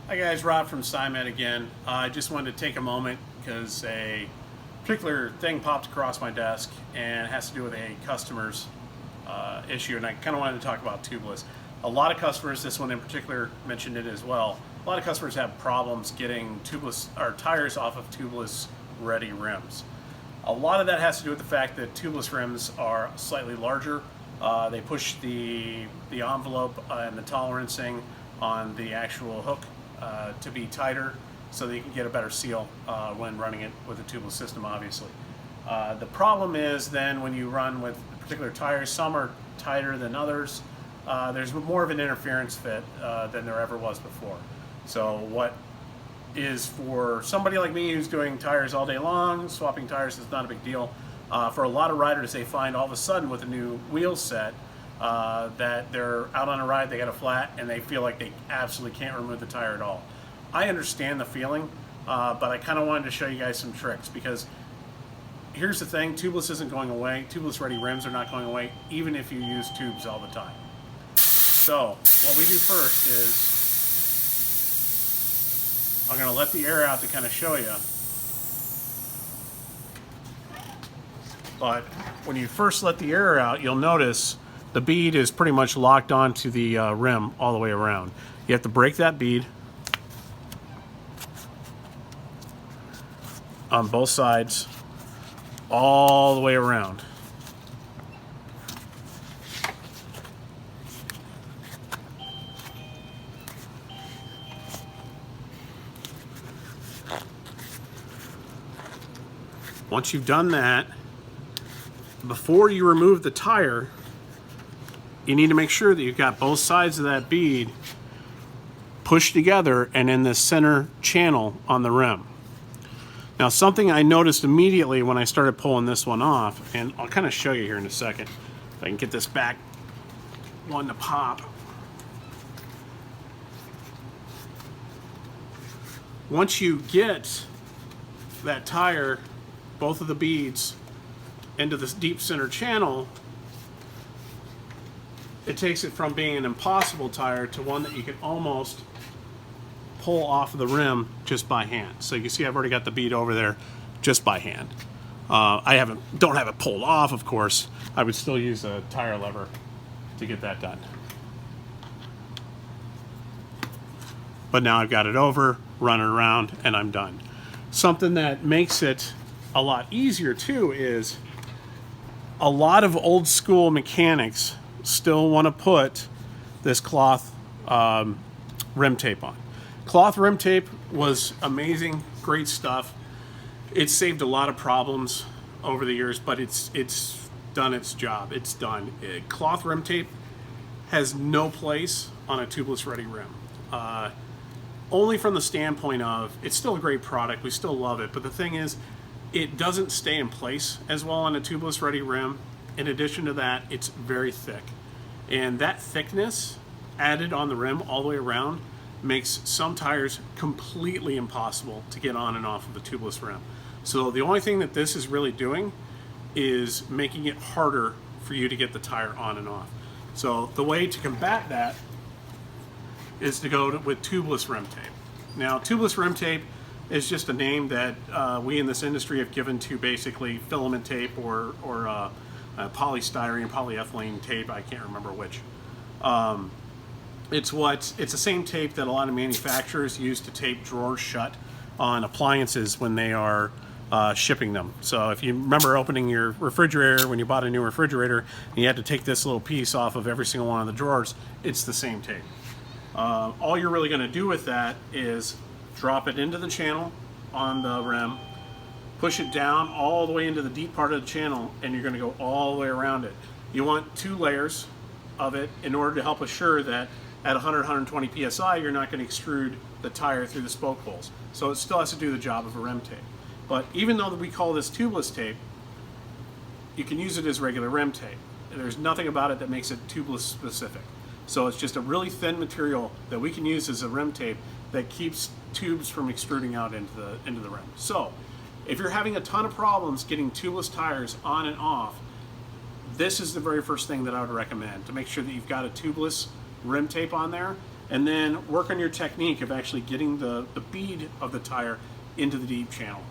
Hi guys, Rob from SciMed again. I just wanted to take a moment because a particular thing popped across my desk and it has to do with a customer's issue, and I kind of wanted to talk about tubeless. A lot of customers, this one in particular mentioned it as well, a lot of customers have problems getting tubeless or tires off of tubeless ready rims. A lot of that has to do with the fact that tubeless rims are slightly larger. They push the envelope and the tolerancing on the actual hook to be tighter so that you can get a better seal when running it with a tubeless system, obviously. The problem is then when you run with particular tires, some are tighter than others, there's more of an interference fit than there ever was before. So what is for somebody like me who's doing tires all day long, swapping tires is not a big deal. For a lot of riders, they find all of a sudden with a new wheel set that they're out on a ride, they got a flat, and they feel like they absolutely can't remove the tire at all. I understand the feeling, but I kind of wanted to show you guys some tricks, because here's the thing, tubeless isn't going away. Tubeless ready rims are not going away, even if you use tubes all the time. So what we do first is I'm going to let the air out to kind of show you. But when you first let the air out, you'll notice the bead is pretty much locked onto the rim all the way around. You have to break that bead on both sides all the way around. Once you've done that, before you remove the tire, you need to make sure that you've got both sides of that bead pushed together and in the center channel on the rim. Now, something I noticed immediately when I started pulling this one off, and I'll kind of show you here in a second, if I can get this back one to pop. Once you get that tire, both of the beads, into this deep center channel, it takes it from being an impossible tire to one that you can almost pull off of the rim just by hand. So you can see I've already got the bead over there just by hand. I don't have it pulled off, of course. I would still use a tire lever to get that done. But now I've got it over, run it around, and I'm done. Something that makes it a lot easier too is a lot of old school mechanics still want to put this cloth rim tape on. Cloth rim tape was amazing, great stuff. It's saved a lot of problems over the years, but it's done its job. It's done. Cloth rim tape has no place on a tubeless ready rim. Only from the standpoint of it's still a great product, we still love it, but the thing is, it doesn't stay in place as well on a tubeless ready rim. In addition to that, it's very thick. And that thickness added on the rim all the way around makes some tires completely impossible to get on and off of the tubeless rim. So the only thing that this is really doing is making it harder for you to get the tire on and off. So the way to combat that is to go with tubeless rim tape. Now, tubeless rim tape is just a name that we in this industry have given to basically filament tape or polystyrene, polyethylene tape. I can't remember which. It's the same tape that a lot of manufacturers use to tape drawers shut on appliances when they are shipping them. So if you remember opening your refrigerator when you bought a new refrigerator and you had to take this little piece off of every single one of the drawers, it's the same tape. All you're really going to do with that is drop it into the channel on the rim, push it down all the way into the deep part of the channel, and you're going to go all the way around it. You want 2 layers of it in order to help assure that at 100-120 psi you're not going to extrude the tire through the spoke holes. So it still has to do the job of a rim tape. But even though we call this tubeless tape, you can use it as regular rim tape. There's nothing about it that makes it tubeless specific. So it's just a really thin material that we can use as a rim tape that keeps tubes from extruding out into the rim. So if you're having a ton of problems getting tubeless tires on and off, this is the very first thing that I would recommend, to make sure that you've got a tubeless rim tape on there and then work on your technique of actually getting the bead of the tire into the deep channel.